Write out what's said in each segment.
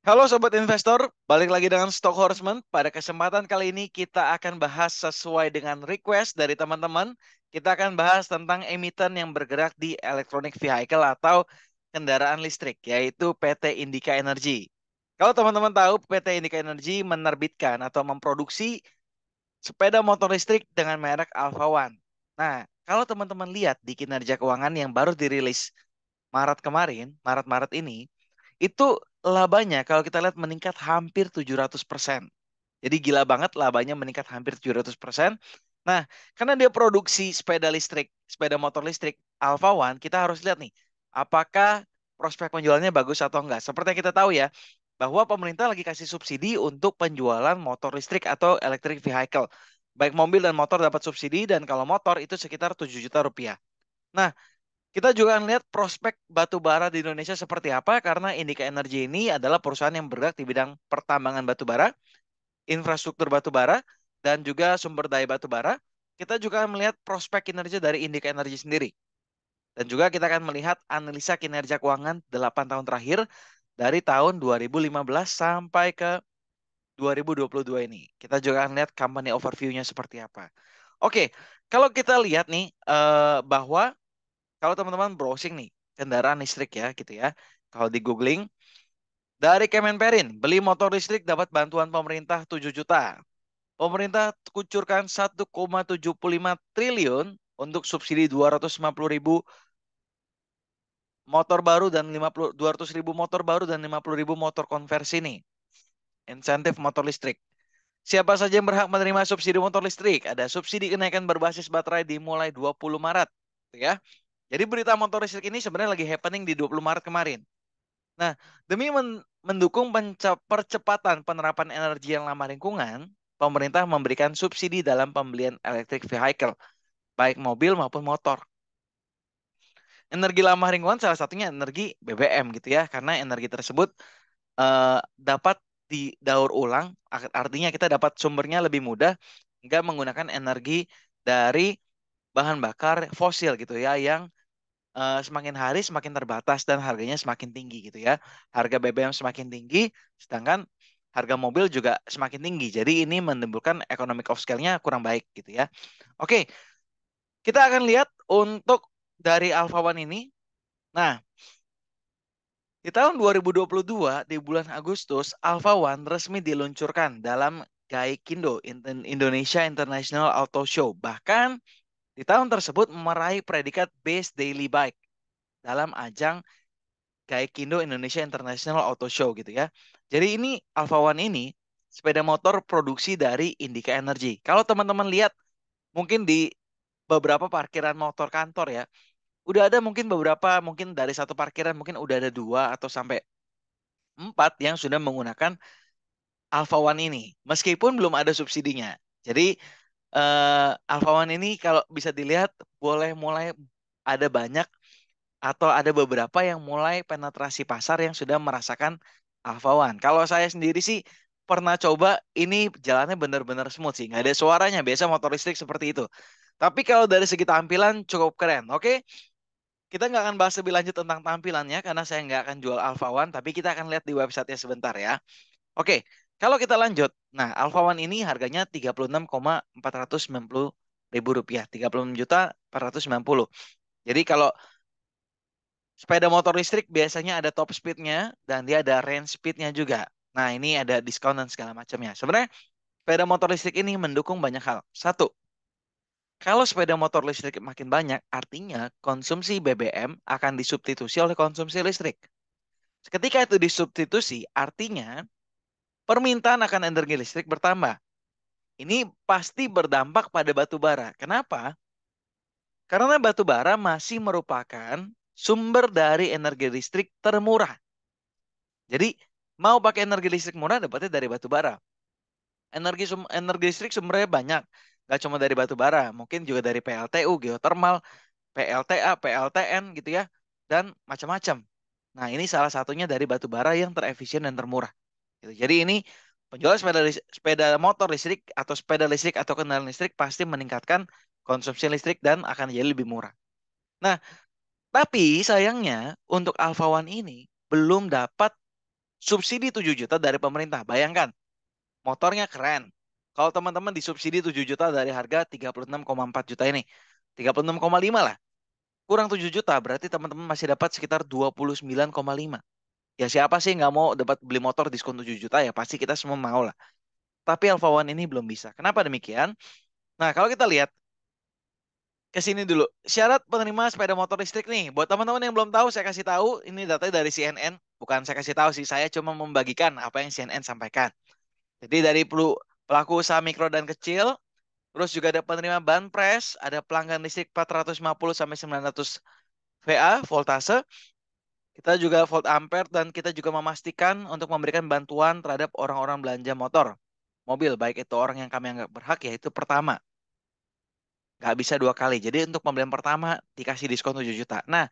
Halo Sobat Investor, balik lagi dengan Stock Horseman. Pada kesempatan kali ini kita akan bahas sesuai dengan request dari teman-teman. Kita akan bahas tentang emiten yang bergerak di electronic vehicle atau kendaraan listrik, yaitu PT Indika Energy. Kalau teman-teman tahu, PT Indika Energy menerbitkan atau memproduksi sepeda motor listrik dengan merek Alpha One. Nah, kalau teman-teman lihat di kinerja keuangan yang baru dirilis Maret kemarin, Maret-Maret ini, itu labanya kalau kita lihat meningkat hampir 700%. Jadi gila banget labanya meningkat hampir 700%. Nah, karena dia produksi sepeda listrik, sepeda motor listrik Alpha One, kita harus lihat nih, apakah prospek penjualannya bagus atau enggak. Seperti yang kita tahu ya, bahwa pemerintah lagi kasih subsidi untuk penjualan motor listrik atau electric vehicle. Baik mobil dan motor dapat subsidi, dan kalau motor itu sekitar 7 juta rupiah. Nah, kita juga akan lihat prospek batu bara di Indonesia seperti apa karena Indika Energy ini adalah perusahaan yang bergerak di bidang pertambangan batu bara, infrastruktur batu bara, dan juga sumber daya batu bara. Kita juga akan melihat prospek kinerja dari Indika Energy sendiri. Dan juga kita akan melihat analisa kinerja keuangan 8 tahun terakhir dari tahun 2015 sampai ke 2022 ini. Kita juga akan lihat company overview-nya seperti apa. Oke, kalau kita lihat nih bahwa kalau teman-teman browsing nih kendaraan listrik ya gitu ya. Kalau di googling dari Kemenperin, beli motor listrik dapat bantuan pemerintah 7 juta. Pemerintah kucurkan 1,75 triliun untuk subsidi 250.000 motor baru dan 200.000 motor baru dan 50.000 motor konversi nih. Insentif motor listrik. Siapa saja yang berhak menerima subsidi motor listrik? Ada subsidi kenaikan berbasis baterai dimulai 20 Maret. Gitu ya. Jadi berita motor listrik ini sebenarnya lagi happening di 20 Maret kemarin. Nah, demi mendukung percepatan penerapan energi yang ramah lingkungan, pemerintah memberikan subsidi dalam pembelian electric vehicle, baik mobil maupun motor. Energi ramah lingkungan salah satunya energi BBM gitu ya, karena energi tersebut dapat didaur ulang, artinya kita dapat sumbernya lebih mudah, nggak menggunakan energi dari bahan bakar fosil gitu ya, yang semakin hari semakin terbatas dan harganya semakin tinggi gitu ya. Harga BBM semakin tinggi, sedangkan harga mobil juga semakin tinggi. Jadi ini menimbulkan economic of scale-nya kurang baik gitu ya. Oke, kita akan lihat untuk dari Alpha One ini. Nah, di tahun 2022 di bulan Agustus, Alpha One resmi diluncurkan dalam Gaikindo Indonesia International Auto Show. Bahkan di tahun tersebut meraih predikat Best Daily Bike dalam ajang Gaikindo Indonesia International Auto Show gitu ya. Jadi ini Alpha One ini sepeda motor produksi dari Indika Energy. Kalau teman-teman lihat mungkin di beberapa parkiran motor kantor ya, udah ada mungkin beberapa, mungkin dari satu parkiran mungkin udah ada dua atau sampai empat yang sudah menggunakan Alpha One ini, meskipun belum ada subsidinya. Jadi Alpha One ini kalau bisa dilihat boleh mulai ada banyak atau ada beberapa yang mulai penetrasi pasar yang sudah merasakan Alpha One. Kalau saya sendiri sih pernah coba, ini jalannya benar-benar smooth sih, nggak ada suaranya. Biasa motor listrik seperti itu. Tapi kalau dari segi tampilan cukup keren. Oke, kita nggak akan bahas lebih lanjut tentang tampilannya karena saya nggak akan jual Alpha One, tapi kita akan lihat di websitenya sebentar ya. Oke, kalau kita lanjut. Nah, Alpha One ini harganya 36,490 ribu rupiah, 36.490. Jadi kalau sepeda motor listrik biasanya ada top speednya dan dia ada range speednya juga. Nah, ini ada diskon dan segala macamnya. Sebenarnya sepeda motor listrik ini mendukung banyak hal. Satu, kalau sepeda motor listrik makin banyak, artinya konsumsi BBM akan disubstitusi oleh konsumsi listrik. Ketika itu disubstitusi, artinya permintaan akan energi listrik bertambah. Ini pasti berdampak pada batu bara. Kenapa? Karena batu bara masih merupakan sumber dari energi listrik termurah. Jadi mau pakai energi listrik murah dapatnya dari batu bara. Energi listrik sumbernya banyak. Gak cuma dari batu bara, mungkin juga dari PLTU, geothermal, PLTA, PLTN gitu ya, dan macam-macam. Nah, ini salah satunya dari batu bara yang terefisien dan termurah. Gitu. Jadi ini penjualan sepeda motor listrik atau sepeda listrik atau kendaraan listrik pasti meningkatkan konsumsi listrik dan akan jadi lebih murah. Nah, tapi sayangnya untuk Alpha One ini belum dapat subsidi 7 juta dari pemerintah. Bayangkan, motornya keren. Kalau teman-teman disubsidi 7 juta dari harga 36,4 juta ini, 36,5 lah. Kurang 7 juta, berarti teman-teman masih dapat sekitar 29,5. Ya siapa sih nggak mau dapat beli motor diskon 7 juta ya? Pasti kita semua mau lah. Tapi Alfa One ini belum bisa. Kenapa demikian? Nah, kalau kita lihat ke sini dulu. Syarat penerima sepeda motor listrik nih. Buat teman-teman yang belum tahu, saya kasih tahu. Ini datanya dari CNN. Bukan saya kasih tahu sih, saya cuma membagikan apa yang CNN sampaikan. Jadi dari pelaku usaha mikro dan kecil, terus juga ada penerima banpres, ada pelanggan listrik 450 sampai 900 VA voltase. Kita juga volt ampere dan kita juga memastikan untuk memberikan bantuan terhadap orang-orang belanja motor, mobil, baik itu orang yang kami anggap berhak, yaitu pertama. Nggak bisa dua kali. Jadi untuk pembelian pertama dikasih diskon 7 juta. Nah,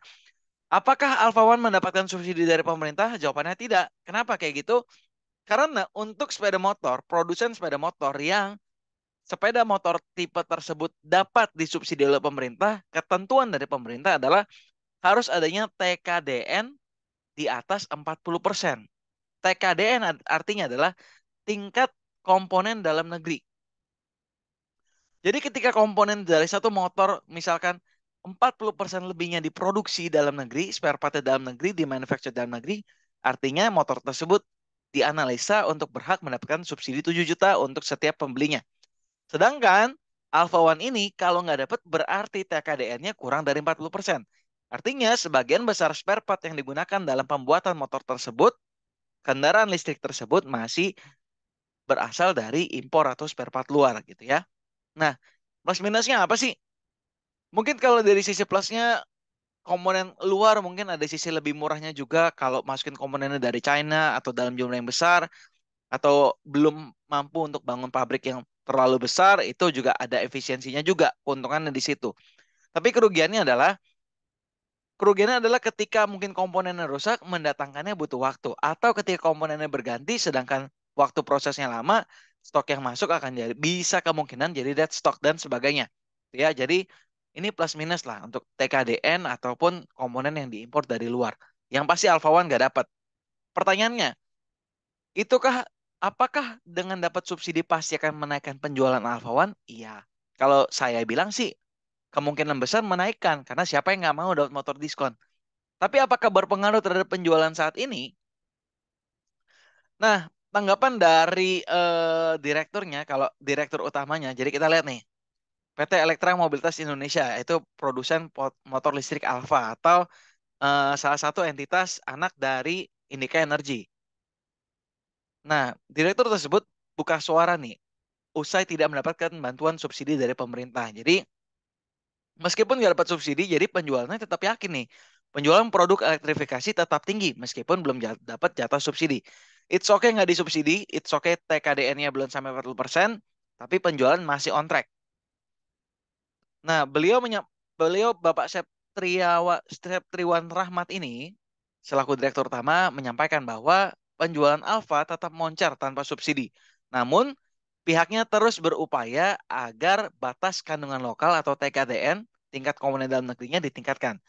apakah Alfa One mendapatkan subsidi dari pemerintah? Jawabannya tidak. Kenapa kayak gitu? Karena untuk sepeda motor, produsen sepeda motor yang sepeda motor tipe tersebut dapat disubsidi oleh pemerintah, ketentuan dari pemerintah adalah harus adanya TKDN di atas 40%. TKDN artinya adalah tingkat komponen dalam negeri. Jadi ketika komponen dari satu motor misalkan 40% lebihnya diproduksi dalam negeri, spare part dalam negeri, di manufacture dalam negeri, artinya motor tersebut dianalisa untuk berhak mendapatkan subsidi 7 juta untuk setiap pembelinya. Sedangkan Alpha One ini kalau nggak dapat berarti TKDN-nya kurang dari 40%. Artinya sebagian besar spare part yang digunakan dalam pembuatan motor tersebut, kendaraan listrik tersebut masih berasal dari impor atau spare part luar gitu ya. Nah, plus minusnya apa sih? Mungkin kalau dari sisi plusnya, komponen luar mungkin ada sisi lebih murahnya juga kalau masukin komponennya dari China atau dalam jumlah yang besar, atau belum mampu untuk bangun pabrik yang terlalu besar, itu juga ada efisiensinya juga, keuntungannya di situ. Tapi kerugiannya adalah ketika mungkin komponennya rusak, mendatangkannya butuh waktu. Atau ketika komponennya berganti, sedangkan waktu prosesnya lama, stok yang masuk akan jadi bisa kemungkinan jadi dead stock dan sebagainya. Ya, jadi ini plus minus lah untuk TKDN ataupun komponen yang diimpor dari luar. Yang pasti Alpha One nggak dapat. Pertanyaannya, itukah apakah dengan dapat subsidi pasti akan menaikkan penjualan Alpha One? Iya. Kalau saya bilang sih kemungkinan besar menaikkan karena siapa yang nggak mau dapat motor diskon. Tapi apakah berpengaruh terhadap penjualan saat ini? Nah, tanggapan dari direkturnya, kalau direktur utamanya, jadi kita lihat nih, PT Elektra Mobilitas Indonesia, itu produsen motor listrik Alfa, atau salah satu entitas anak dari Indika Energy. Nah, direktur tersebut buka suara nih, usai tidak mendapatkan bantuan subsidi dari pemerintah. Jadi, meskipun nggak dapat subsidi, jadi penjualannya tetap yakin nih. Penjualan produk elektrifikasi tetap tinggi meskipun belum dapat jatah subsidi. It's okay nggak disubsidi, it's okay TKDN-nya belum sampai 40%, tapi penjualan masih on track. Nah, beliau Bapak Septriwan Rahmat ini selaku direktur utama menyampaikan bahwa penjualan Alfa tetap moncar tanpa subsidi. Namun pihaknya terus berupaya agar batas kandungan lokal atau TKDN tingkat komponen dalam negerinya ditingkatkan.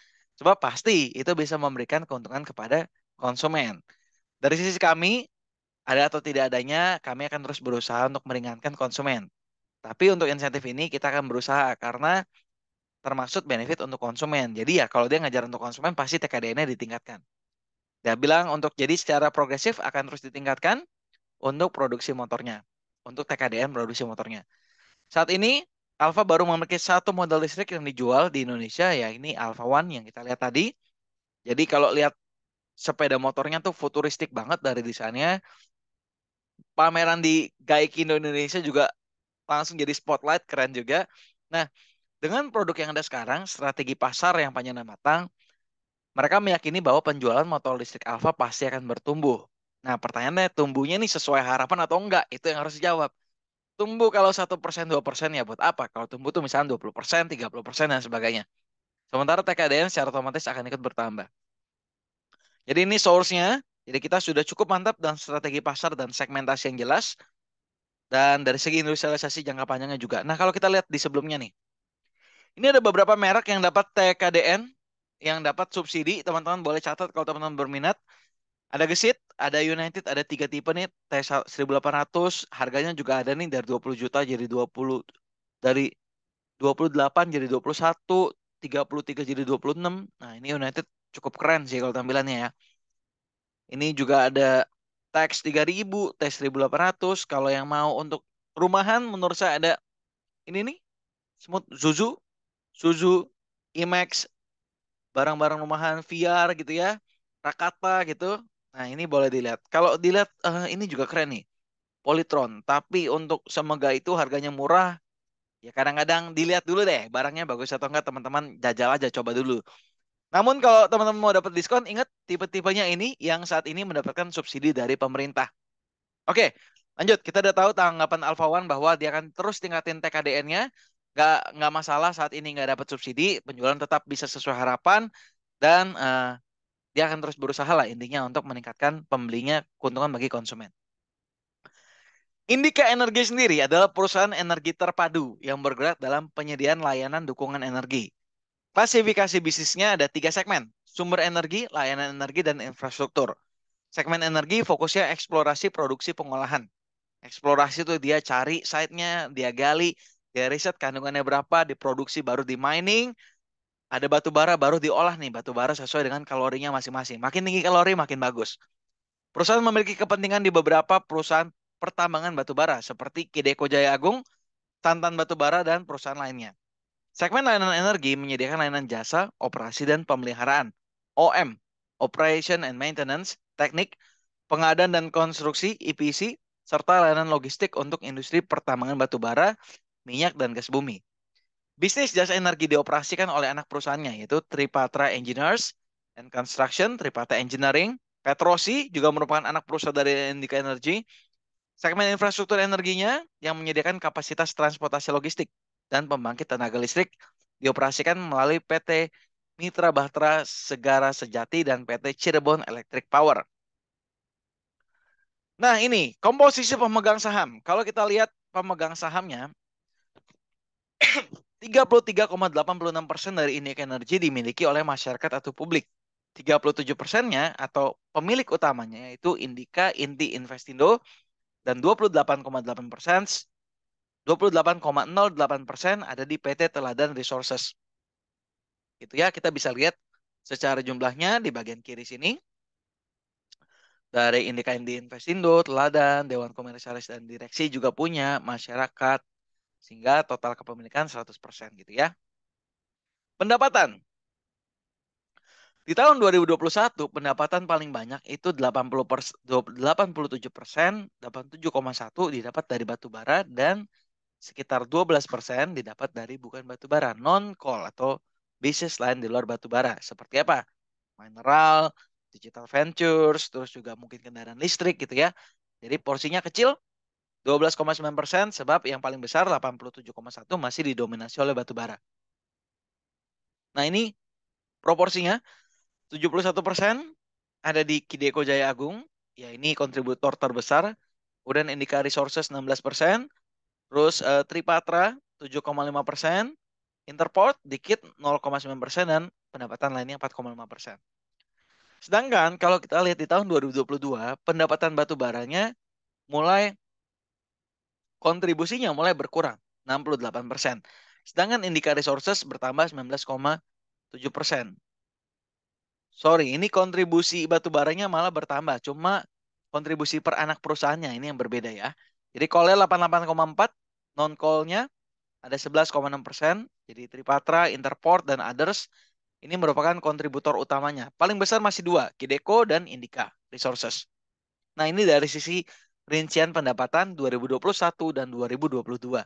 Sebab pasti itu bisa memberikan keuntungan kepada konsumen. Dari sisi kami, ada atau tidak adanya, kami akan terus berusaha untuk meringankan konsumen. Tapi untuk insentif ini kita akan berusaha karena termasuk benefit untuk konsumen. Jadi ya kalau dia ngajar untuk konsumen pasti TKDN-nya ditingkatkan. Dia bilang untuk jadi secara progresif akan terus ditingkatkan untuk produksi motornya. Untuk TKDN produksi motornya. Saat ini Alfa baru memiliki satu model listrik yang dijual di Indonesia, ya ini Alfa One yang kita lihat tadi. Jadi kalau lihat sepeda motornya tuh futuristik banget dari desainnya. Pameran di Gaikindo Indonesia juga langsung jadi spotlight, keren juga. Nah, dengan produk yang ada sekarang, strategi pasar yang panjang dan matang, mereka meyakini bahwa penjualan motor listrik Alfa pasti akan bertumbuh. Nah, pertanyaannya tumbuhnya nih sesuai harapan atau enggak? Itu yang harus dijawab. Tumbuh kalau 1%, 2% ya buat apa? Kalau tumbuh tuh misalnya 20%, 30% dan sebagainya. Sementara TKDN secara otomatis akan ikut bertambah. Jadi ini source-nya. Jadi kita sudah cukup mantap dan strategi pasar dan segmentasi yang jelas. Dan dari segi industrialisasi jangka panjangnya juga. Nah, kalau kita lihat di sebelumnya nih. Ini ada beberapa merek yang dapat TKDN, yang dapat subsidi. Teman-teman boleh catat kalau teman-teman berminat. Ada Gesit, ada United, ada 3 tipe nih, T1800, harganya juga ada nih dari 20 juta jadi 20, dari 28 jadi 21, 33 jadi 26. Nah, ini United cukup keren sih kalau tampilannya ya. Ini juga ada Tax 3000, Tax 1800. Kalau yang mau untuk rumahan menurut saya ada ini nih, Smooth Zuzu, Suzu, IMAX, barang-barang rumahan VR gitu ya. Rakata gitu. Nah, ini boleh dilihat. Kalau dilihat ini juga keren nih. Polytron, tapi untuk Semega itu harganya murah. Ya kadang-kadang dilihat dulu deh barangnya bagus atau enggak, teman-teman jajal aja, coba dulu. Namun kalau teman-teman mau dapat diskon, ingat tipe-tipenya ini yang saat ini mendapatkan subsidi dari pemerintah. Oke, lanjut. Kita udah tahu tanggapan Alpha One bahwa dia akan terus tingkatin TKDN-nya. Nggak masalah saat ini nggak dapat subsidi, penjualan tetap bisa sesuai harapan, dan dia akan terus berusaha lah intinya untuk meningkatkan pembelinya, keuntungan bagi konsumen. Indika Energi sendiri adalah perusahaan energi terpadu yang bergerak dalam penyediaan layanan dukungan energi. Klasifikasi bisnisnya ada 3 segmen: sumber energi, layanan energi, dan infrastruktur. Segmen energi fokusnya eksplorasi, produksi, pengolahan. Eksplorasi itu dia cari site-nya, dia gali, dia riset kandungannya berapa, diproduksi, baru di mining. Ada batu bara, baru diolah nih batu bara sesuai dengan kalorinya masing-masing. Makin tinggi kalori, makin bagus. Perusahaan memiliki kepentingan di beberapa perusahaan pertambangan batu bara seperti Kideko Jaya Agung, Tantan Batu Bara, dan perusahaan lainnya. Segmen layanan energi menyediakan layanan jasa, operasi, dan pemeliharaan. OM, Operation and Maintenance, teknik, pengadaan dan konstruksi, EPC, serta layanan logistik untuk industri pertambangan batu bara, minyak, dan gas bumi. Bisnis jasa energi dioperasikan oleh anak perusahaannya, yaitu Tripatra Engineers and Construction, Tripatra Engineering. Petrosi juga merupakan anak perusahaan dari Indika Energy. Segmen infrastruktur energinya yang menyediakan kapasitas transportasi logistik dan pembangkit tenaga listrik dioperasikan melalui PT Mitra Bahtera Segara Sejati dan PT Cirebon Electric Power. Nah, ini komposisi pemegang saham. Kalau kita lihat pemegang sahamnya, 33,86% dari Indika Energy dimiliki oleh masyarakat atau publik. 37%-nya atau pemilik utamanya yaitu Indika Inti Investindo, dan 28,08% ada di PT Teladan Resources. Gitu ya, kita bisa lihat secara jumlahnya di bagian kiri sini. Dari Indika Inti Investindo, Teladan, Dewan Komisaris dan Direksi juga punya masyarakat, sehingga total kepemilikan 100% gitu ya. Pendapatan. Di tahun 2021, pendapatan paling banyak itu 87%, 87,1 didapat dari batu bara, dan sekitar 12% didapat dari bukan batu bara, non-coal atau bisnis lain di luar batu bara. Seperti apa? Mineral, digital ventures, terus juga mungkin kendaraan listrik gitu ya. Jadi porsinya kecil, 12,9%, sebab yang paling besar 87,1 masih didominasi oleh batu bara. Nah, ini proporsinya 71% ada di Kideko Jaya Agung, ya ini kontributor terbesar. Kemudian Indika Resources 16%, terus Tripatra 7,5%, Interport dikit 0,9%, dan pendapatan lainnya 4,5%. Sedangkan kalau kita lihat di tahun 2022, pendapatan batu baranya mulai kontribusinya mulai berkurang 68%. Sedangkan Indika Resources bertambah 19,7%. Sorry, ini kontribusi batu baranya malah bertambah. Cuma kontribusi per anak perusahaannya ini yang berbeda ya. Jadi call-nya 88,4, non-call-nya ada 11,6%. Jadi Tripatra, Interport, dan Others ini merupakan kontributor utamanya. Paling besar masih dua, Kideko dan Indika Resources. Nah, ini dari sisi rincian pendapatan 2021 dan 2022.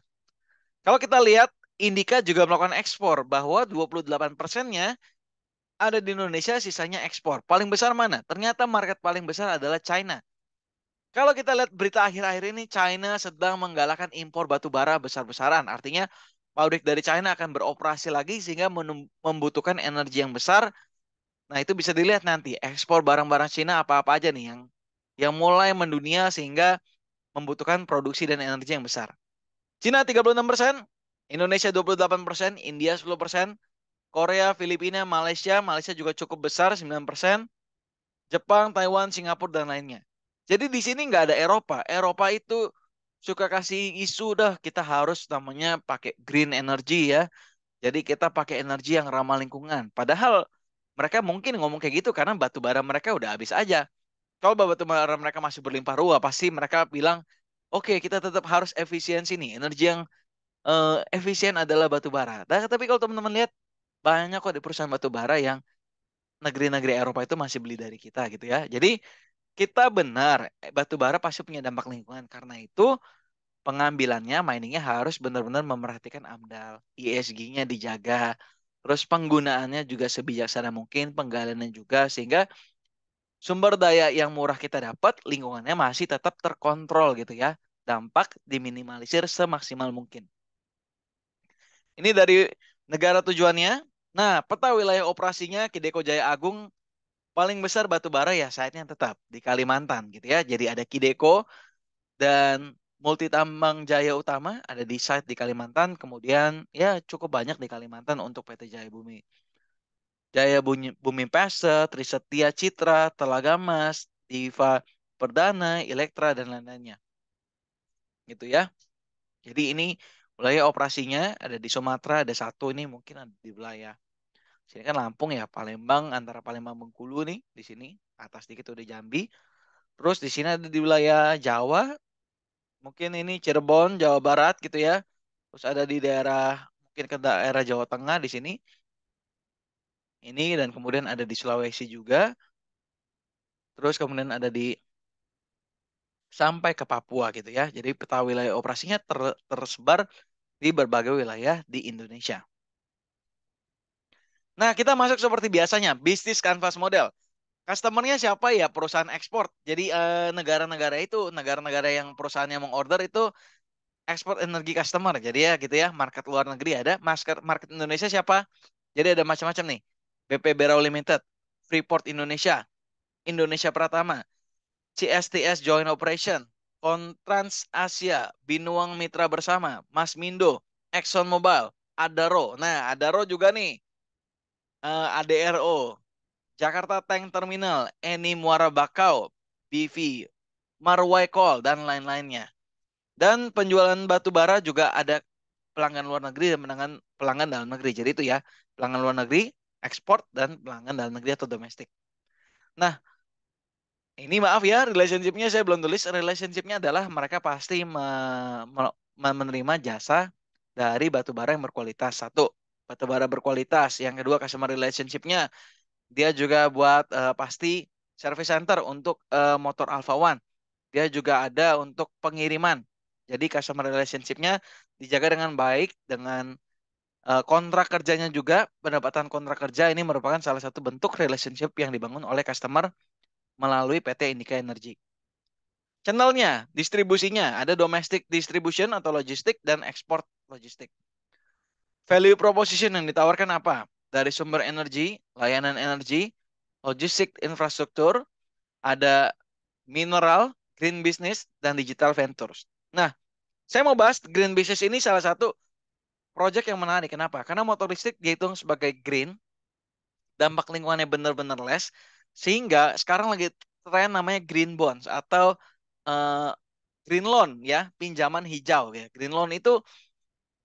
Kalau kita lihat, Indika juga melakukan ekspor, bahwa 28%-nya ada di Indonesia, sisanya ekspor. Paling besar mana? Ternyata market paling besar adalah China. Kalau kita lihat berita akhir-akhir ini, China sedang menggalakkan impor batu bara besar-besaran. Artinya pabrik dari China akan beroperasi lagi sehingga membutuhkan energi yang besar. Nah, itu bisa dilihat nanti ekspor barang-barang China apa-apa aja nih yang mulai mendunia sehingga membutuhkan produksi dan energi yang besar. Cina 36%, Indonesia 28%, India 10%, Korea, Filipina, Malaysia juga cukup besar 9%. Jepang, Taiwan, Singapura, dan lainnya. Jadi di sini nggak ada Eropa. Eropa itu suka kasih isu dah kita harus namanya pakai green energy ya. Jadi kita pakai energi yang ramah lingkungan. Padahal mereka mungkin ngomong kayak gitu karena batu bara mereka udah habis aja. Kalau batu bara mereka masih berlimpah ruah, pasti mereka bilang, oke kita tetap harus efisiensi nih. Energi yang efisien adalah batu bara. Nah, tapi kalau teman-teman lihat, banyak kok di perusahaan batu bara yang negeri-negeri Eropa itu masih beli dari kita gitu ya. Jadi kita benar, batu bara pasti punya dampak lingkungan. Karena itu pengambilannya, miningnya harus benar-benar memerhatikan AMDAL, ESG-nya dijaga, terus penggunaannya juga sebijaksana mungkin, penggaliannya juga, sehingga sumber daya yang murah kita dapat, lingkungannya masih tetap terkontrol gitu ya. Dampak diminimalisir semaksimal mungkin. Ini dari negara tujuannya. Nah, peta wilayah operasinya Kideko Jaya Agung paling besar batu bara ya site-nya tetap di Kalimantan gitu ya. Jadi ada Kideko dan Multi Tambang Jaya Utama ada di site di Kalimantan. Kemudian ya cukup banyak di Kalimantan untuk PT Jaya Bumi. Jaya Bumi, Bumi Pasir, Trisetia Citra, Telaga Mas, Diva Perdana, Elektra dan lain-lainnya. Gitu ya. Jadi ini wilayah operasinya ada di Sumatera, ada satu ini mungkin ada di wilayah sini kan Lampung ya, Palembang antara Palembang Bengkulu nih di sini atas dikit udah Jambi. Terus di sini ada di wilayah Jawa, mungkin ini Cirebon, Jawa Barat gitu ya. Terus ada di daerah mungkin ke daerah Jawa Tengah di sini. Ini dan kemudian ada di Sulawesi juga. Terus kemudian ada di sampai ke Papua gitu ya. Jadi peta wilayah operasinya tersebar di berbagai wilayah di Indonesia. Nah, kita masuk seperti biasanya, bisnis canvas model. Customernya siapa ya? Perusahaan ekspor. Jadi negara-negara itu, negara-negara yang perusahaannya mengorder itu ekspor energi customer. Jadi ya gitu ya, market luar negeri ada, market market Indonesia siapa? Jadi ada macam-macam nih. BP Berau Limited, Freeport Indonesia, Indonesia Pratama, CSTS Joint Operation, Kontrans Asia, Binuang Mitra Bersama, Masmindo, Exxon Mobil, Adaro. Nah, Adaro juga nih, ADRO, Jakarta Tank Terminal, Eni Muara Bakau, BV, Marwai Coal, dan lain-lainnya. Dan penjualan batu bara juga ada pelanggan luar negeri dan pelanggan dalam negeri. Jadi itu ya, pelanggan luar negeri, ekspor, dan pelanggan dalam negeri atau domestik. Nah, ini maaf ya, relationship-nya saya belum tulis. Relationship-nya adalah mereka pasti menerima jasa dari batu bara yang berkualitas. Satu, batu bara berkualitas. Yang kedua, customer relationship-nya. Dia juga buat pasti service center untuk motor Alpha One. Dia juga ada untuk pengiriman. Jadi customer relationship-nya dijaga dengan baik, dengan kontrak kerjanya juga, pendapatan kontrak kerja ini merupakan salah satu bentuk relationship yang dibangun oleh customer melalui PT Indika Energy. Channelnya, distribusinya, ada domestic distribution atau logistik dan ekspor logistik. Value proposition yang ditawarkan apa? Dari sumber energi, layanan energi, logistik infrastruktur, ada mineral, green business, dan digital ventures. Nah, saya mau bahas green business ini salah satu project yang menarik. Kenapa? Karena motor listrik dihitung sebagai green, dampak lingkungannya benar-benar less, sehingga sekarang lagi tren namanya green bonds atau eh, green loan ya, pinjaman hijau ya. Green loan itu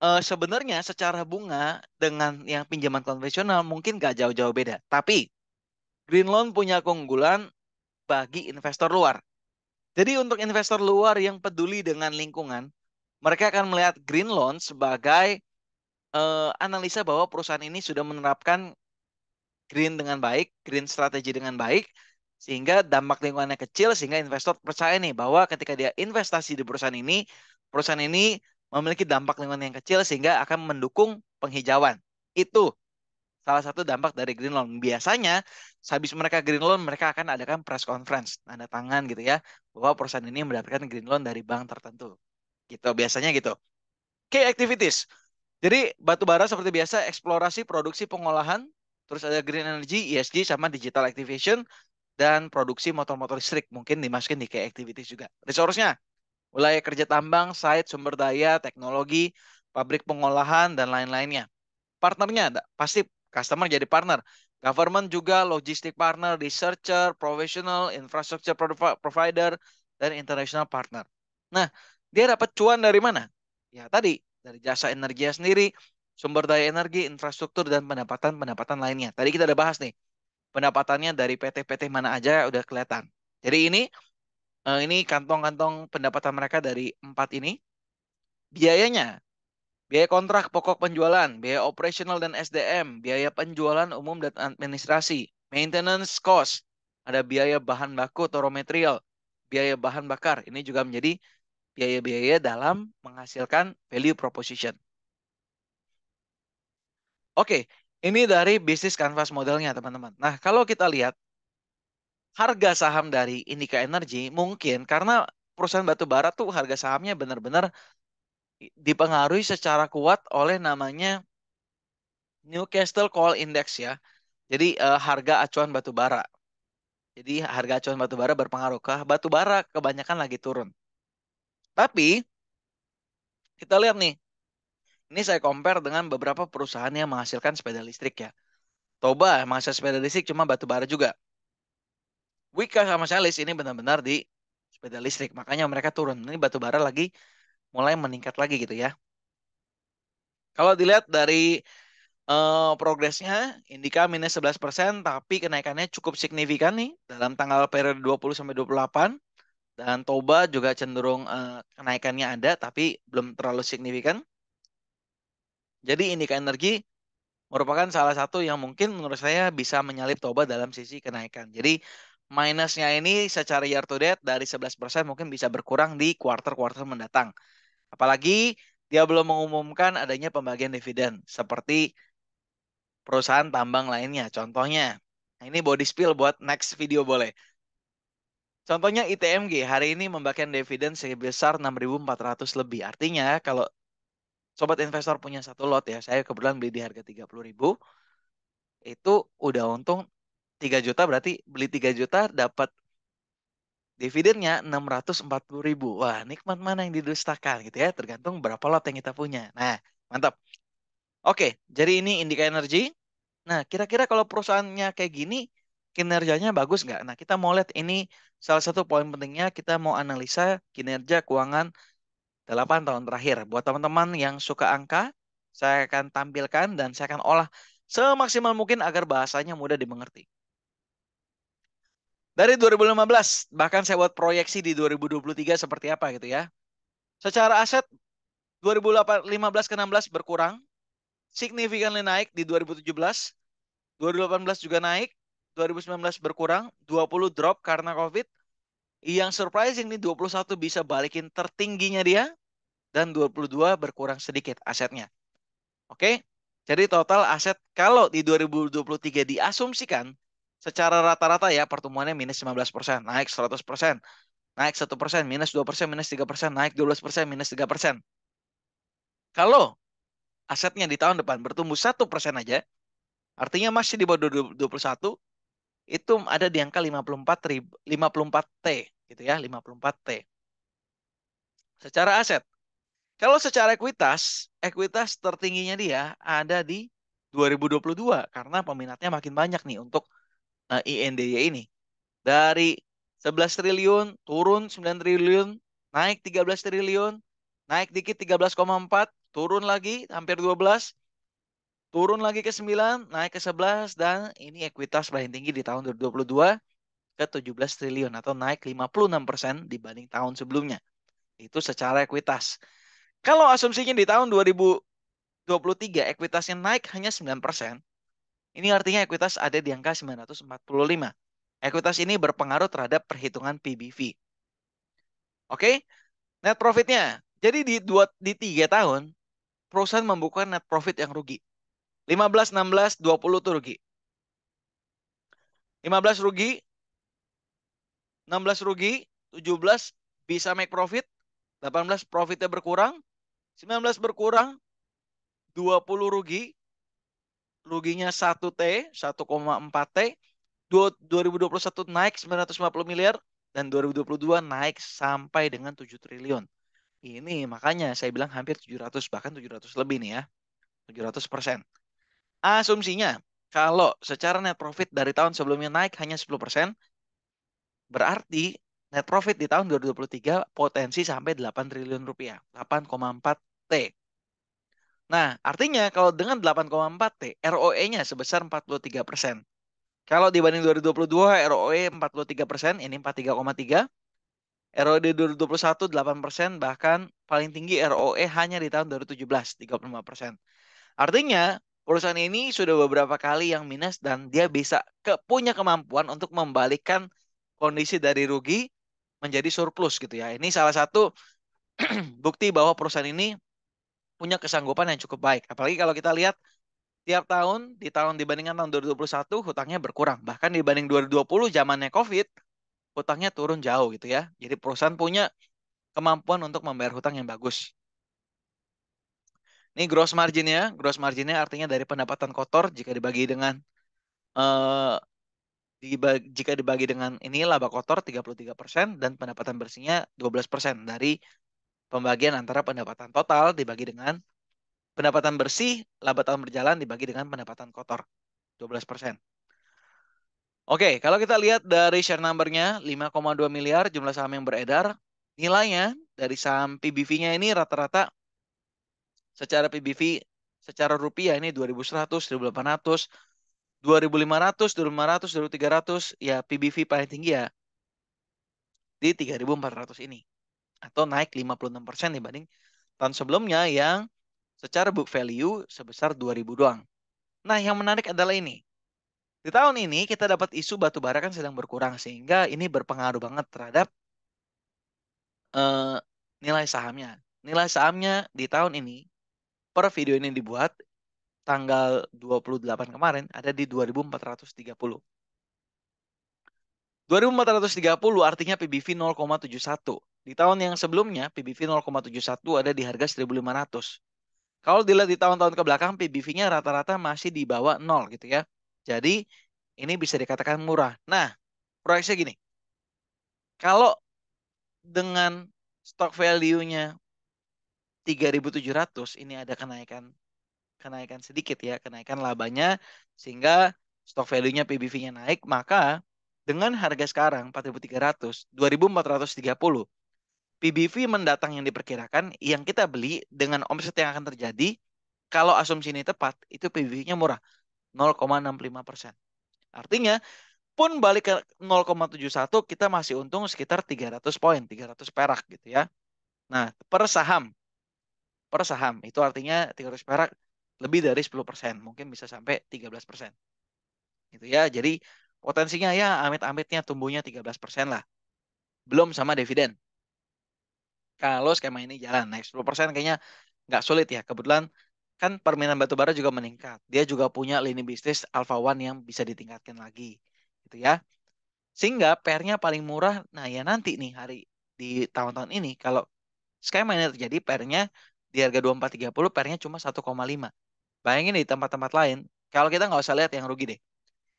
sebenarnya secara bunga dengan yang pinjaman konvensional mungkin gak jauh-jauh beda. Tapi green loan punya keunggulan bagi investor luar. Jadi untuk investor luar yang peduli dengan lingkungan, mereka akan melihat green loan sebagai analisa bahwa perusahaan ini sudah menerapkan green dengan baik, green strategi dengan baik, sehingga dampak lingkungannya kecil, sehingga investor percaya nih bahwa ketika dia investasi di perusahaan ini memiliki dampak lingkungan yang kecil, sehingga akan mendukung penghijauan. Itu salah satu dampak dari green loan. Biasanya, sehabis mereka green loan, mereka akan adakan press conference, tanda tangan gitu ya, bahwa perusahaan ini mendapatkan green loan dari bank tertentu. Gitu, biasanya gitu. Key activities. Jadi batu bara seperti biasa eksplorasi, produksi, pengolahan, terus ada green energy, ESG sama digital activation dan produksi motor-motor listrik mungkin dimasukin di key activities juga. Resource-nya wilayah kerja tambang, site, sumber daya, teknologi, pabrik pengolahan dan lain-lainnya. Partnernya pasti customer jadi partner. Government juga, logistic partner, researcher, professional, infrastructure provider, dan international partner. Nah, dia dapat cuan dari mana? Ya tadi, dari jasa energinya sendiri, sumber daya energi, infrastruktur, dan pendapatan-pendapatan lainnya. Tadi kita udah bahas nih, pendapatannya dari PT-PT mana aja udah kelihatan. Jadi ini kantong-kantong pendapatan mereka dari empat ini. Biayanya, biaya kontrak pokok penjualan, biaya operasional dan SDM, biaya penjualan umum dan administrasi, maintenance cost, ada biaya bahan baku atau raw material, biaya bahan bakar. Ini juga menjadi biaya-biaya dalam menghasilkan value proposition. Oke, ini dari bisnis canvas modelnya teman-teman. Nah, kalau kita lihat harga saham dari Indika Energy mungkin karena perusahaan batu bara tuh harga sahamnya benar-benar dipengaruhi secara kuat oleh namanya Newcastle Coal Index ya. Jadi harga acuan batu bara. Jadi harga acuan batu bara berpengaruh ke batu bara kebanyakan lagi turun. Tapi kita lihat nih, ini saya compare dengan beberapa perusahaan yang menghasilkan sepeda listrik ya. Toba menghasilkan sepeda listrik cuma batu bara juga. Wika sama Celis ini benar-benar di sepeda listrik, makanya mereka turun. Ini batu bara lagi mulai meningkat lagi gitu ya. Kalau dilihat dari progresnya, Indika minus 11%, tapi kenaikannya cukup signifikan nih dalam tanggal periode 20 sampai 28. Dan Toba juga cenderung kenaikannya ada, tapi belum terlalu signifikan. Jadi Indika Energi merupakan salah satu yang mungkin menurut saya bisa menyalip Toba dalam sisi kenaikan. Jadi minusnya ini secara year to date dari 11% mungkin bisa berkurang di kuartal-kuartal mendatang. Apalagi dia belum mengumumkan adanya pembagian dividen seperti perusahaan tambang lainnya. Contohnya, nah ini body spill buat next video boleh. Contohnya ITMG hari ini membagikan dividen sebesar 6.400 lebih. Artinya kalau sobat investor punya satu lot ya, saya kebetulan beli di harga 30.000, itu udah untung 3 juta, berarti beli 3 juta dapat dividennya 640.000. Wah, nikmat mana yang didustakan gitu ya, tergantung berapa lot yang kita punya. Nah, mantap. Oke, jadi ini Indika Energy. Nah, kira-kira kalau perusahaannya kayak gini, kinerjanya bagus nggak? Nah, kita mau lihat ini salah satu poin pentingnya, kita mau analisa kinerja keuangan 8 tahun terakhir. Buat teman-teman yang suka angka, saya akan tampilkan dan saya akan olah semaksimal mungkin agar bahasanya mudah dimengerti. Dari 2015, bahkan saya buat proyeksi di 2023 seperti apa gitu ya. Secara aset 2015 ke 16 berkurang, significantly naik di 2017, 2018 juga naik, 2019 berkurang, 20 drop karena COVID. Yang surprising nih 21 bisa balikin tertingginya dia dan 22 berkurang sedikit asetnya. Oke? Jadi total aset kalau di 2023 diasumsikan secara rata-rata ya pertumbuhannya minus 15%, naik 100%, naik 1%, minus 2%, minus 3%, naik 12%, minus 3%. Kalau asetnya di tahun depan bertumbuh 1% aja, artinya masih di bawah 21, itu ada di angka 54 T gitu ya, 54 T. Secara aset. Kalau secara ekuitas, ekuitas tertingginya dia ada di 2022 karena peminatnya makin banyak nih untuk INDY ini. Dari 11 triliun turun 9 triliun, naik 13 triliun, naik dikit 13,4, turun lagi hampir 12, turun lagi ke 9, naik ke 11, dan ini ekuitas paling tinggi di tahun 2022 ke 17 triliun atau naik 56% dibanding tahun sebelumnya. Itu secara ekuitas. Kalau asumsinya di tahun 2023 ekuitasnya naik hanya 9%, ini artinya ekuitas ada di angka 945. Ekuitas ini berpengaruh terhadap perhitungan PBV. Oke, net profitnya. Jadi di 3 tahun, perusahaan membuka net profit yang rugi. 15, 16, 20 tuh rugi. 15 rugi, 16 rugi, 17 bisa make profit, 18 profitnya berkurang, 19 berkurang, 20 rugi, ruginya 1 T, 1,4 T, 2021 naik 950 miliar, dan 2022 naik sampai dengan 7 triliun. Ini makanya saya bilang hampir 700, bahkan 700 lebih nih ya. 700%. Asumsinya, Kalau secara net profit dari tahun sebelumnya naik hanya 10%, berarti net profit di tahun 2023 potensi sampai 8 triliun rupiah, 8,4 T. Nah, artinya kalau dengan 8,4 T, ROE-nya sebesar 43%. Kalau dibanding 2022, ROE 43%, ini 43,3. ROE di 2021 8%, bahkan paling tinggi ROE hanya di tahun 2017, 35%. Artinya, perusahaan ini sudah beberapa kali yang minus dan dia bisa punya kemampuan untuk membalikkan kondisi dari rugi menjadi surplus gitu ya. Ini salah satu bukti bahwa perusahaan ini punya kesanggupan yang cukup baik. Apalagi kalau kita lihat tiap tahun, di tahun dibandingkan tahun 2021, hutangnya berkurang. Bahkan dibanding 2020, zamannya COVID, hutangnya turun jauh gitu ya. Jadi perusahaan punya kemampuan untuk membayar hutang yang bagus. Ini gross marginnya. Gross marginnya artinya dari pendapatan kotor jika dibagi dengan eh, jika dibagi dengan ini laba kotor 33% dan pendapatan bersihnya 12% dari pembagian antara pendapatan total dibagi dengan pendapatan bersih, laba tahun berjalan dibagi dengan pendapatan kotor 12%. Oke, kalau kita lihat dari share number-nya 5,2 miliar jumlah saham yang beredar, nilainya dari saham PBV-nya ini rata-rata secara PBV secara rupiah ini 2.100, 1.800, 2.500, 2.500, 2.300, ya PBV paling tinggi ya di 3.400 ini. Atau naik 56% dibanding tahun sebelumnya yang secara book value sebesar 2.000 doang. Nah, yang menarik adalah ini. Di tahun ini kita dapat isu batu bara kan sedang berkurang sehingga ini berpengaruh banget terhadap eh, nilai sahamnya. Nilai sahamnya di tahun ini per video ini dibuat tanggal 28 kemarin ada di 2.430. 2.430 artinya PBV 0,71. Di tahun yang sebelumnya PBV 0,71 ada di harga 1.500. Kalau dilihat di tahun-tahun ke belakang PBV-nya rata-rata masih di bawah 0 gitu ya. Jadi ini bisa dikatakan murah. Nah, proyeksinya gini. Kalau dengan stock value-nya 3.700 ini ada kenaikan kenaikan sedikit ya, kenaikan labanya sehingga stock value-nya PBV-nya naik, maka dengan harga sekarang 4.300, 2.430, PBV mendatang yang diperkirakan yang kita beli dengan omset yang akan terjadi, kalau asumsi ini tepat, itu PBV-nya murah, 0,65%. Artinya, pun balik ke 0,71, kita masih untung sekitar 300 poin, 300 perak gitu ya. Nah, per saham. Itu artinya 300 perak lebih dari 10%. Mungkin bisa sampai 13%. Gitu ya. Jadi potensinya ya amit-amitnya tumbuhnya 13% lah. Belum sama dividen. Kalau skema ini jalan naik 10% kayaknya nggak sulit ya. Kebetulan kan permintaan batu bara juga meningkat. Dia juga punya lini bisnis Alpha One yang bisa ditingkatkan lagi. Gitu ya. Sehingga PR-nya paling murah. Nah ya nanti nih di tahun-tahun ini kalau skema ini terjadi PR-nya di harga 2430 PR-nya cuma 1,5. Bayangin di tempat-tempat lain, kalau kita nggak usah lihat yang rugi deh.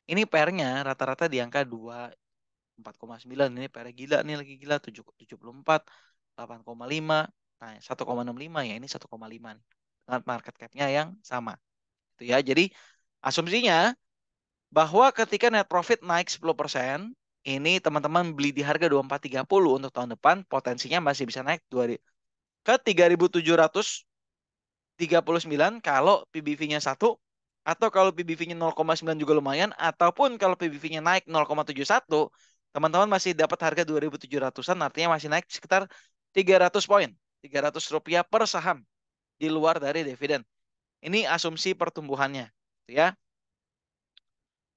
Ini PR-nya rata-rata di angka 4,9. Ini PR gila nih, lagi gila 74, 8,5. Nah, 1,65 ya, ini 1,5 nih. Dengan market cap-nya yang sama. Itu ya. Jadi asumsinya bahwa ketika net profit naik 10%, ini teman-teman beli di harga 2430 untuk tahun depan, potensinya masih bisa naik ke 3.739 kalau PBV-nya 1, atau kalau PBV-nya 0,9 juga lumayan, ataupun kalau PBV-nya naik 0,71, teman-teman masih dapat harga 2.700-an, artinya masih naik sekitar 300 poin, 300 rupiah per saham di luar dari dividen. Ini asumsi pertumbuhannya, ya.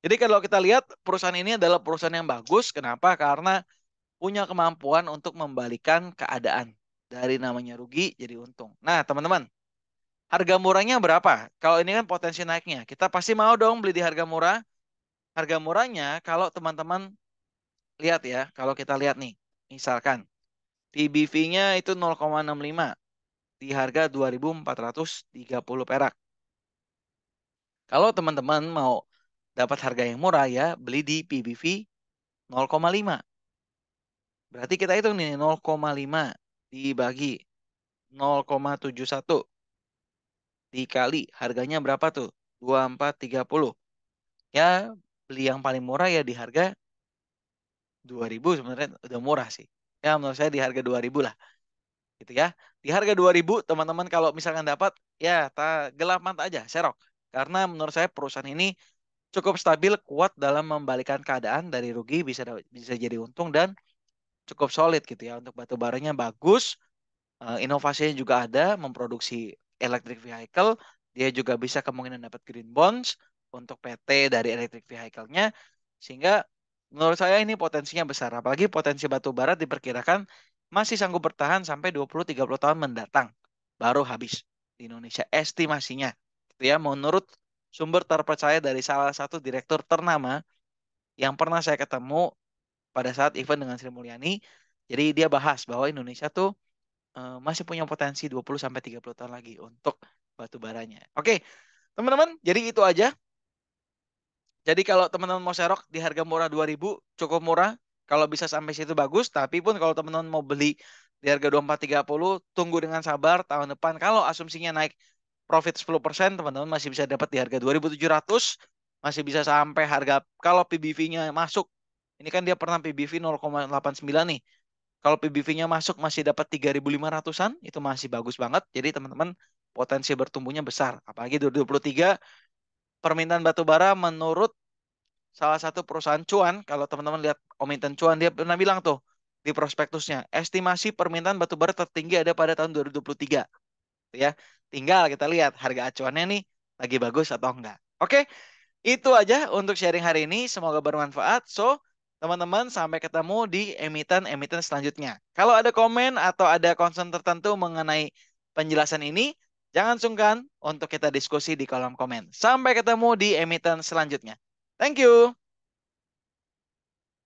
Jadi kalau kita lihat perusahaan ini adalah perusahaan yang bagus, kenapa? Karena punya kemampuan untuk membalikan keadaan dari namanya rugi jadi untung. Nah, teman-teman, harga murahnya berapa? Kalau ini kan potensi naiknya. Kita pasti mau dong beli di harga murah. Harga murahnya kalau teman-teman lihat ya. Kalau kita lihat nih. Misalkan PBV-nya itu 0,65 di harga 2.430 perak. Kalau teman-teman mau dapat harga yang murah ya beli di PBV 0,5. Berarti kita hitung nih 0,5 dibagi 0,71 dikali harganya berapa tuh? 2430. Ya beli yang paling murah ya di harga 2.000 sebenarnya udah murah sih. Ya menurut saya di harga 2.000 lah gitu ya. Di harga 2.000 teman-teman kalau misalkan dapat ya gelap mata aja serok. Karena menurut saya perusahaan ini cukup stabil, kuat dalam membalikan keadaan dari rugi bisa jadi untung dan cukup solid gitu ya. Untuk batu baranya bagus, inovasinya juga ada, memproduksi electric vehicle, dia juga bisa kemungkinan dapat green bonds untuk PT dari electric vehicle-nya, sehingga menurut saya ini potensinya besar. Apalagi potensi batu bara diperkirakan masih sanggup bertahan sampai 20-30 tahun mendatang, baru habis di Indonesia estimasinya. Gitu ya, menurut sumber terpercaya dari salah satu direktur ternama yang pernah saya ketemu pada saat event dengan Sri Mulyani. Jadi dia bahas bahwa Indonesia tuh masih punya potensi 20 sampai 30 tahun lagi untuk batu baranya. Oke, teman-teman, jadi itu aja. Jadi kalau teman-teman mau serok di harga murah 2.000 cukup murah. Kalau bisa sampai situ bagus, tapi pun kalau teman-teman mau beli di harga 24.30 tunggu dengan sabar tahun depan. Kalau asumsinya naik profit 10%, teman-teman masih bisa dapat di harga 2.700, masih bisa sampai harga kalau PBV-nya masuk. Ini kan dia pernah PBV 0,89 nih. Kalau PBV-nya masuk masih dapat 3.500-an, itu masih bagus banget. Jadi teman-teman potensi bertumbuhnya besar. Apalagi 2023 permintaan batu bara menurut salah satu perusahaan cuan, kalau teman-teman lihat komitmen cuan dia pernah bilang tuh di prospektusnya, estimasi permintaan batu bara tertinggi ada pada tahun 2023. Ya, tinggal kita lihat harga acuannya nih lagi bagus atau enggak. Oke, itu aja untuk sharing hari ini. Semoga bermanfaat. So, teman-teman sampai ketemu di emiten-emiten selanjutnya. Kalau ada komen atau ada concern tertentu mengenai penjelasan ini, jangan sungkan untuk kita diskusi di kolom komen. Sampai ketemu di emiten selanjutnya. Thank you.